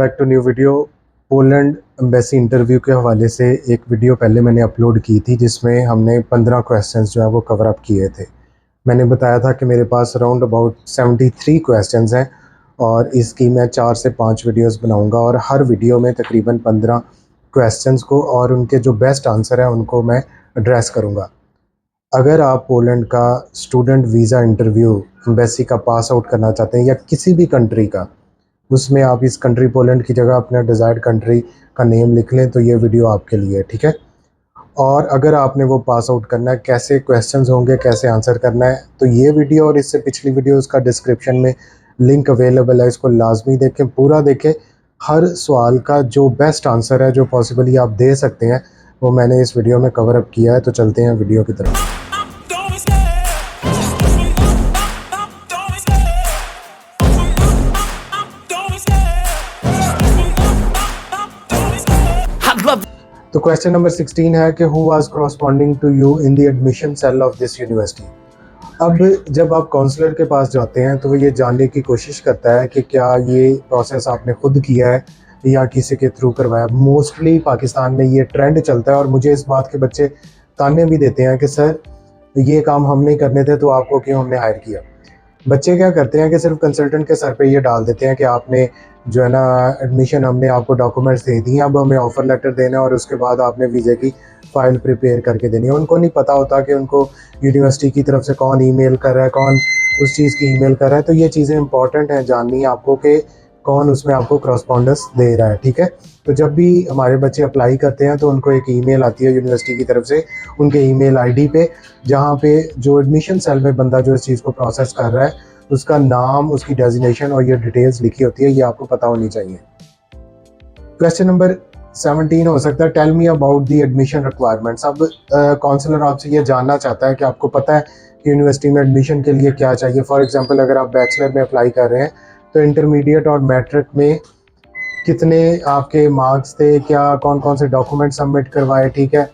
Back to new video. Poland embassy interview के हवाले से एक वीडियो पहले मैंने अपलोड की थी जिसमें हमने 15 क्वेश्चंस जो है वो कवर अप किए थे। मैंने बताया था कि मेरे पास अराउंड अबाउट 73 क्वेश्चंस हैं और इसकी मैं 4 से 5 वीडियोस बनाऊंगा और हर वीडियो में तकरीबन 15 क्वेश्चंस को और उनके जो बेस्ट आंसर हैं उनको मैं एड्रेस करूँगा। अगर आप पोलैंड का स्टूडेंट वीज़ा इंटरव्यू एम्बेसी का पास आउट करना चाहते हैं या किसी भी कंट्री का, उसमें आप इस कंट्री पोलैंड की जगह अपना डिज़ायर्ड कंट्री का नेम लिख लें तो ये वीडियो आपके लिए, ठीक है। और अगर आपने वो पास आउट करना है, कैसे क्वेश्चंस होंगे, कैसे आंसर करना है, तो ये वीडियो और इससे पिछली वीडियो उसका डिस्क्रिप्शन में लिंक अवेलेबल है। इसको लाजमी देखें, पूरा देखें। हर सवाल का जो बेस्ट आंसर है, जो पॉसिबली आप दे सकते हैं, वो मैंने इस वीडियो में कवर अप किया है। तो चलते हैं वीडियो की तरफ। तो क्वेश्चन नंबर 16 है कि who was corresponding to you in the admission cell of this university. अब जब आप काउंसलर के पास जाते हैं तो वो ये जानने की कोशिश करता है कि क्या ये प्रोसेस आपने खुद किया है या किसी के थ्रू करवाया। मोस्टली पाकिस्तान में ये ट्रेंड चलता है और मुझे इस बात के बच्चे ताने भी देते हैं कि सर ये काम हम नहीं करने थे तो आपको क्यों हमने हायर किया। बच्चे क्या करते हैं कि सिर्फ कंसल्टेंट के सर पे ये डाल देते हैं कि आपने जो है ना एडमिशन, हमने आपको डॉक्यूमेंट्स दे दिए, अब हमें ऑफ़र लेटर देना है और उसके बाद आपने वीज़े की फ़ाइल प्रिपेयर करके देनी है। उनको नहीं पता होता कि उनको यूनिवर्सिटी की तरफ से कौन ईमेल कर रहा है, कौन उस चीज़ की ईमेल कर रहा है। तो ये चीज़ें इंपॉर्टेंट हैं जाननी आपको कि कौन उसमें आपको करस्पॉन्डेंस दे रहा है, ठीक है। तो जब भी हमारे बच्चे अप्लाई करते हैं तो उनको एक ईमेल आती है यूनिवर्सिटी की तरफ से उनके ईमेल आईडी पे, जहाँ पे जो एडमिशन सेल में बंदा जो इस चीज़ को प्रोसेस कर रहा है उसका नाम, उसकी डेजिग्नेशन और ये डिटेल्स लिखी होती है, ये आपको पता होनी चाहिए। क्वेश्चन नंबर 17 हो सकता है tell me about the admission requirements. अब काउंसलर आपसे ये जानना चाहता है कि आपको पता है कि यूनिवर्सिटी में एडमिशन के लिए क्या चाहिए। फॉर एग्जांपल अगर आप बैचलर में अप्लाई कर रहे हैं तो इंटरमीडिएट और मैट्रिक में कितने आपके मार्क्स थे, क्या कौन कौन से डॉक्यूमेंट सबमिट करवाए, ठीक है,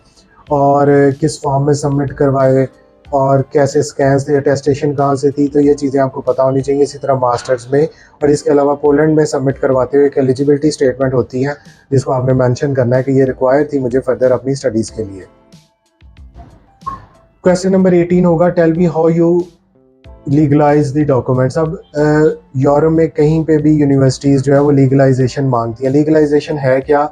और किस फॉर्म में सबमिट करवाए और कैसे स्कैन्स थे, अटेस्टेशन कहाँ से थी। तो ये चीज़ें आपको पता होनी चाहिए। इसी तरह मास्टर्स में और इसके अलावा पोलैंड में सबमिट करवाते हुए एक एलिजिबिलिटी स्टेटमेंट होती है जिसको आपने मेंशन करना है कि ये रिक्वायर थी मुझे फर्दर अपनी स्टडीज़ के लिए। क्वेश्चन नंबर 18 होगा tell me how you legalise the documents. अब यूरोप में कहीं पे भी यूनिवर्सिटीज़ जो है वो लीगलाइजेशन मांगती हैं। लीगलाइजेशन है क्या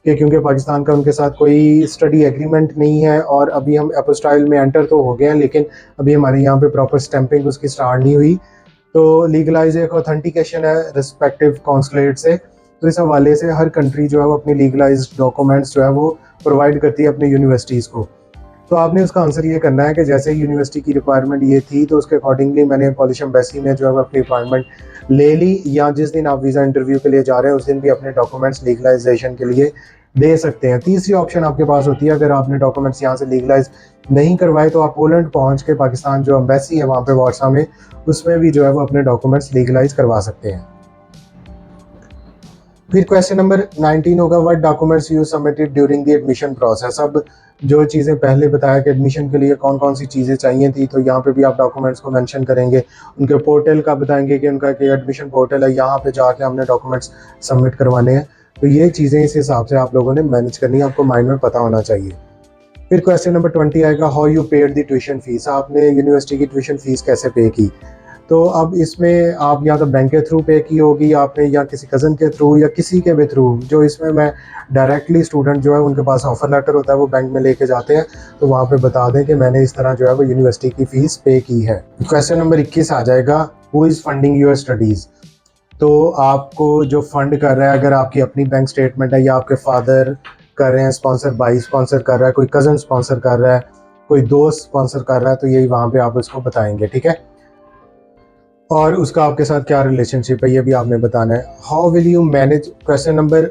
कि क्योंकि पाकिस्तान का उनके साथ कोई स्टडी एग्रीमेंट नहीं है और अभी हम एपोस्टाइल में एंटर तो हो गए हैं लेकिन अभी हमारे यहाँ पे प्रॉपर स्टैंपिंग उसकी स्टार्ट नहीं हुई। तो लीगलाइज एक ऑथेंटिकेशन है रिस्पेक्टिव कॉन्सुलेट से। तो इस हवाले से हर कंट्री जो है वो अपनी लीगलाइज डॉक्यूमेंट्स जो है वो प्रोवाइड करती है अपनी यूनिवर्सिटीज़ को। तो आपने उसका आंसर ये करना है कि जैसे यूनिवर्सिटी की रिक्वायरमेंट ये थी तो उसके अकॉर्डिंगली मैंने पॉलिश एम्बेसी में जो है अपनी अपॉइंटमेंट ले ली, या जिस दिन आप वीज़ा इंटरव्यू के लिए जा रहे हैं उस दिन भी अपने डॉक्यूमेंट्स लीगलाइजेशन के लिए दे सकते हैं। तीसरी ऑप्शन आपके पास होती है, अगर आपने डॉक्यूमेंट्स यहाँ से लीगलाइज नहीं करवाए तो आप पोलैंड पहुँच के पाकिस्तान जो एम्बेसी है वहाँ पे वार्सा में, उसमें भी जो है वो अपने डॉक्यूमेंट्स लीगलाइज करवा सकते हैं। फिर क्वेश्चन नंबर 19 होगा what documents you submitted during the admission process. अब जो चीज़ें पहले बताया कि एडमिशन के लिए कौन कौन सी चीज़ें चाहिए थी, तो यहाँ पे भी आप डॉक्यूमेंट्स को मेंशन करेंगे। उनके पोर्टल का बताएंगे कि उनका एडमिशन पोर्टल है, यहाँ पे जाके हमने डॉक्यूमेंट्स सबमिट करवाने हैं। तो ये चीज़ें इस हिसाब से आप लोगों ने मैनेज करनी है, आपको माइंड में पता होना चाहिए। फिर क्वेश्चन नंबर 20 आएगा how you paid the tuition fees. आपने यूनिवर्सिटी की ट्यूशन फीस कैसे पे की। तो अब इसमें आप या तो बैंक के थ्रू पे की होगी आपने, या किसी कज़न के थ्रू, या किसी के भी थ्रू। जो इसमें मैं डायरेक्टली स्टूडेंट जो है उनके पास ऑफ़र लेटर होता है वो बैंक में लेके जाते हैं, तो वहाँ पे बता दें कि मैंने इस तरह जो है वो यूनिवर्सिटी की फ़ीस पे की है। क्वेश्चन नंबर 21 आ जाएगा who is funding your studies. तो आपको जो फंड कर रहा है, अगर आपकी अपनी बैंक स्टेटमेंट है या आपके फादर कर रहे हैं स्पॉन्सर, भाई स्पॉन्सर कर रहा है, कोई कज़न स्पॉन्सर कर रहा है, कोई दोस्त स्पॉन्सर कर रहा है, तो यही वहाँ पे आप उसको बताएंगे, ठीक है। और उसका आपके साथ क्या रिलेशनशिप है ये भी आपने बताना है। How will you manage. Question number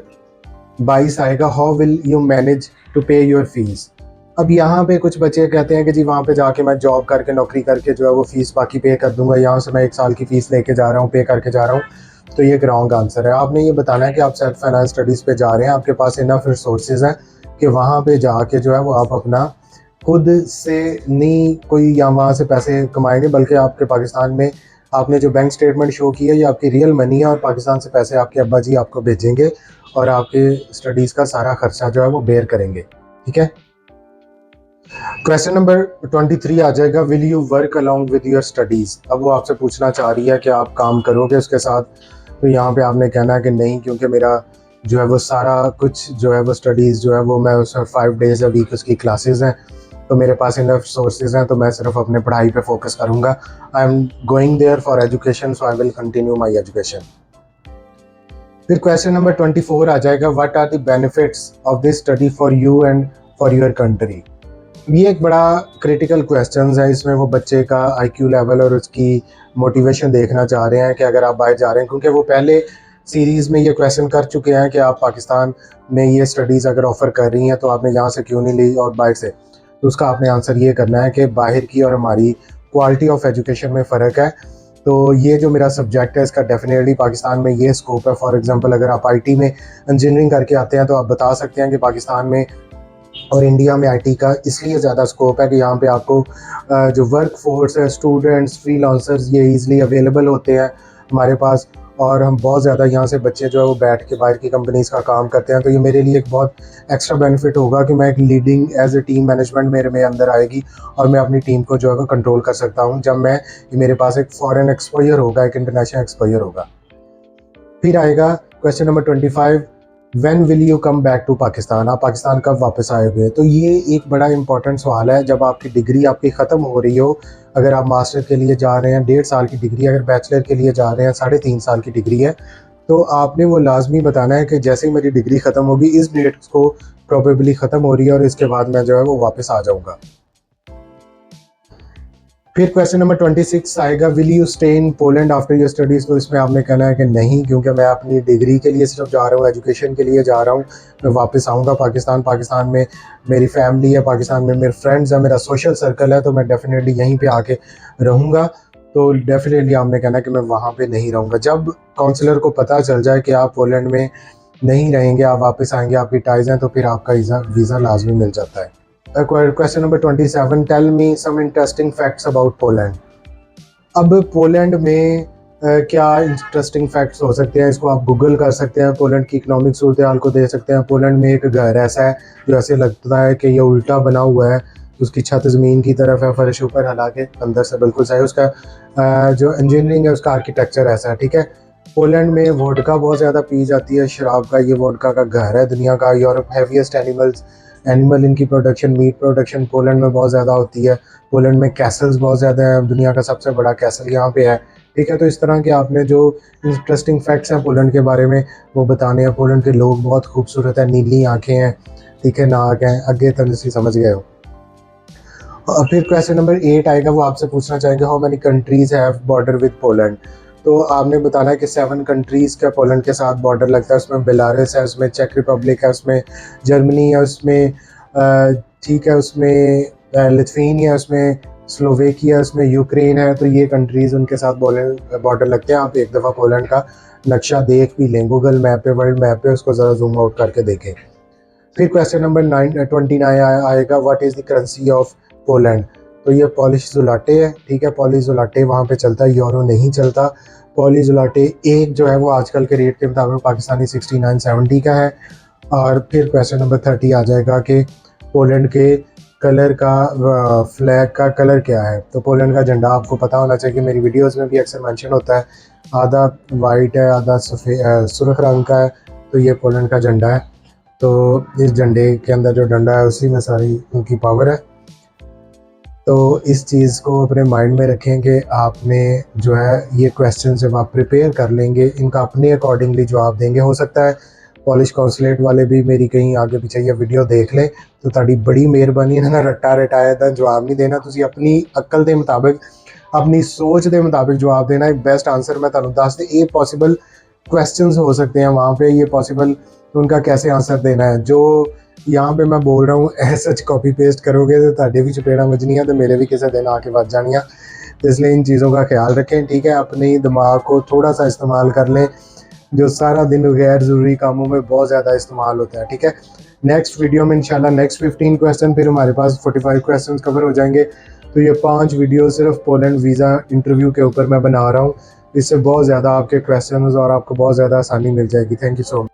22 आएगा how will you manage to pay your fees. अब यहाँ पे कुछ बच्चे कहते हैं कि जी वहाँ पे जाके मैं जॉब करके, नौकरी करके जो है वो फ़ीस बाकी पे कर दूंगा, यहाँ से मैं 1 साल की फ़ीस लेके जा रहा हूँ, पे करके जा रहा हूँ। तो ये एक रॉन्ग आंसर है। आपने ये बताना है कि आप सेल्फ फाइनेंस स्टडीज़ पे जा रहे हैं, आपके पास इनफ रिसोर्सेज हैं कि वहाँ पे जाके जो है वो आप अपना खुद से नहीं कोई या वहाँ से पैसे कमाएंगे, बल्कि आपके पाकिस्तान में आपने जो बैंक स्टेटमेंट शो की है ये आपकी रियल मनी है और पाकिस्तान से पैसे आपके अब्बा जी आपको भेजेंगे और आपके स्टडीज़ का सारा खर्चा जो है वो बेयर करेंगे, ठीक है। क्वेश्चन नंबर 23 आ जाएगा, will you work along with your studies. अब वो आपसे पूछना चाह रही है कि आप काम करोगे उसके साथ, तो यहाँ पे आपने कहना है कि नहीं, क्योंकि मेरा जो है वो सारा कुछ जो है वो स्टडीज़ जो है वो मैं उसमें 5 डेज़ अ वीक उसकी क्लासेस हैं, तो मेरे पास इनफ सोर्सेज हैं, तो मैं सिर्फ अपने पढ़ाई पे फोकस करूँगा। I am going there for education, so I will continue my education. फिर क्वेश्चन नंबर 24 आ जाएगा, what are the benefits of this study for you and for your country. ये एक बड़ा क्रिटिकल क्वेश्चन है, इसमें वो बच्चे का आईक्यू लेवल और उसकी मोटिवेशन देखना चाह रहे हैं कि अगर आप बाहर जा रहे हैं, क्योंकि वो पहले सीरीज़ में ये क्वेश्चन कर चुके हैं कि आप पाकिस्तान में ये स्टडीज़ अगर ऑफ़र कर रही हैं तो आपने यहाँ से क्यों नहीं ली और बाहर से, तो उसका आपने आंसर ये करना है कि बाहर की और हमारी क्वालिटी ऑफ एजुकेशन में फ़र्क है। तो ये जो मेरा सब्जेक्ट है इसका डेफिनेटली पाकिस्तान में ये स्कोप है। फॉर एग्जांपल अगर आप आईटी में इंजीनियरिंग करके आते हैं तो आप बता सकते हैं कि पाकिस्तान में और इंडिया में आईटी का इसलिए ज़्यादा स्कोप है कि यहाँ पे आपको जो वर्क फोर्स है, स्टूडेंट्स, फ्रीलांसर्स, ये ईज़िली अवेलेबल होते हैं हमारे पास, और हम बहुत ज़्यादा यहाँ से बच्चे जो है वो बैठ के बाहर की कंपनीज़ का काम करते हैं। तो ये मेरे लिए एक बहुत एक्स्ट्रा बेनिफिट होगा कि मैं एक leading as a team management मेरे में अंदर आएगी और मैं अपनी टीम को जो है वो कंट्रोल कर सकता हूँ जब मैं मेरे पास एक फॉरेन एक्सपोजर होगा, एक इंटरनेशनल एक्सपोजर होगा। फिर आएगा question number 25, when will you come back to Pakistan. आप पाकिस्तान कब वापस आएंगे। तो ये एक बड़ा इंपॉर्टेंट सवाल है। जब आपकी डिग्री आपकी ख़त्म हो रही हो, अगर आप मास्टर के लिए जा रहे हैं 1.5 साल की डिग्री, अगर बैचलर के लिए जा रहे हैं 3.5 साल की डिग्री है, तो आपने वो लाजमी बताना है कि जैसे ही मेरी डिग्री ख़त्म होगी इस डेट को प्रोबेबली ख़त्म हो रही है और इसके बाद मैं जो है वो वापस आ जाऊँगा। फिर क्वेश्चन नंबर 26 आएगा, will you stay in Poland after your studies. तो इसमें आपने कहना है कि नहीं, क्योंकि मैं अपनी डिग्री के लिए सिर्फ जा रहा हूँ, एजुकेशन के लिए जा रहा हूँ। मैं वापस आऊँगा पाकिस्तान, पाकिस्तान में मेरी फैमिली है, पाकिस्तान में मेरे फ्रेंड्स हैं, मेरा सोशल सर्कल है, तो मैं डेफिनेटली यहीं पे आके रहूँगा। तो डेफिनेटली आपने कहना है कि मैं वहाँ पे नहीं रहूँगा। जब काउंसलर को पता चल जाए कि आप पोलैंड में नहीं रहेंगे, आप वापस आएंगे, आपकी टाइज़ हैं, तो फिर आपका वीज़ा लाजमी मिल जाता है। Question number 27, tell me some interesting facts about Poland. अब पोलैंड में क्या इंटरेस्टिंग फैक्ट्स हो सकते हैं, इसको आप गूगल कर सकते हैं, पोलैंड की इकोनॉमिक सूरत हाल को देख सकते हैं। पोलैंड में एक घर ऐसा है जो ऐसे लगता है कि ये उल्टा बना हुआ है, उसकी छत ज़मीन की तरफ है, फर्श ऊपर, हालांकि अंदर से बिल्कुल सही। उसका जो इंजीनियरिंग है उसका आर्किटेक्चर ऐसा है, ठीक है। पोलैंड में वोडका बहुत ज़्यादा पी जाती है, शराब का ये वोडका का घर है दुनिया का। यूरोप हैवीएस्ट एनिमल इनकी प्रोडक्शन, मीट प्रोडक्शन पोलैंड में बहुत ज़्यादा होती है। पोलैंड में कैसल्स बहुत ज़्यादा है, दुनिया का सबसे बड़ा कैसल यहाँ पे है, ठीक है। तो इस तरह के आपने जो इंटरेस्टिंग फैक्ट्स हैं पोलैंड के बारे में वो बताने हैं। पोलैंड के लोग बहुत खूबसूरत है, नीली आँखें हैं, ठीक है, नाक है, आगे तक इसी समझ गए हो। और फिर क्वेश्चन नंबर 8 आएगा, वो आपसे पूछना चाहेंगे, how many countries have border with Poland. तो आपने बताना है कि 7 कंट्रीज़ का पोलैंड के साथ बॉर्डर लगता है। उसमें बेलारूस है, उसमें चेक रिपब्लिक है, उसमें जर्मनी है, उसमें ठीक है, उसमें लिथुआनिया है, उसमें स्लोवेकिया, उसमें यूक्रेन है। तो ये कंट्रीज़ उनके साथ बॉर्डर लगते हैं। आप एक दफ़ा पोलैंड का नक्शा देख भी लें गूगल मैप पे, वर्ल्ड मैप पे, उसको ज़रा जूम आउट करके देखें। फिर क्वेश्चन नंबर 29 आएगा, what is the currency of Poland. तो ये पॉलिश ज़ुलाटे है, ठीक है, पॉलिश ज़ुलाटे वहाँ पे चलता है, यूरो नहीं चलता। पॉलिश ज़ुलाटे एक जो है वो आजकल के रेट के मुताबिक पाकिस्तानी 69.70 का है। और फिर क्वेश्चन नंबर 30 आ जाएगा कि पोलैंड के कलर का, फ्लैग का कलर क्या है। तो पोलैंड का झंडा आपको पता होना चाहिए, मेरी वीडियोस में भी अक्सर मेंशन होता है, आधा वाइट है, आधा सफ़ेद सुर्ख रंग का है। तो ये पोलैंड का झंडा है। तो इस झंडे के अंदर जो डंडा है उसी में सारी उनकी पावर है। तो इस चीज़ को अपने माइंड में रखें कि आपने जो है ये क्वेश्चन जब आप प्रिपेयर कर लेंगे इनका अपने अकॉर्डिंगली जवाब देंगे। हो सकता है पॉलिश कॉन्सुलेट वाले भी मेरी कहीं आगे पीछे ये वीडियो देख लें, तो ताड़ी बड़ी मेहरबानी है ना, रट्टा रटाया था जवाब नहीं देना, तुझे अपनी अक्ल के मुताबिक, अपनी सोच के मुताबिक जवाब देना। एक बेस्ट आंसर मैं तुहानू दस दे, ये पॉसिबल क्वेश्चंस हो सकते हैं वहाँ पे, ये पॉसिबल उनका कैसे आंसर देना है। जो यहाँ पे मैं बोल रहा हूँ सच कॉपी पेस्ट करोगे तो ताड़े भी चपेड़ा बजनी है, तो मेरे भी किसी दिन आके बज जानियाँ। तो इसलिए इन चीज़ों का ख्याल रखें, ठीक है। अपने दिमाग को थोड़ा सा इस्तेमाल कर लें, जो सारा दिन गैर ज़रूरी कामों में बहुत ज़्यादा इस्तेमाल होता है, ठीक है। नेक्स्ट वीडियो में इंशाल्लाह नेक्स्ट 15 क्वेश्चन, फिर हमारे पास 45 क्वेश्चन कवर हो जाएंगे। तो ये 5 वीडियो सिर्फ पोलैंड वीज़ा इंटरव्यू के ऊपर मैं बना रहा हूँ। इससे बहुत ज़्यादा आपके क्वेश्चंस और आपको बहुत ज़्यादा आसानी मिल जाएगी। Thank you so much.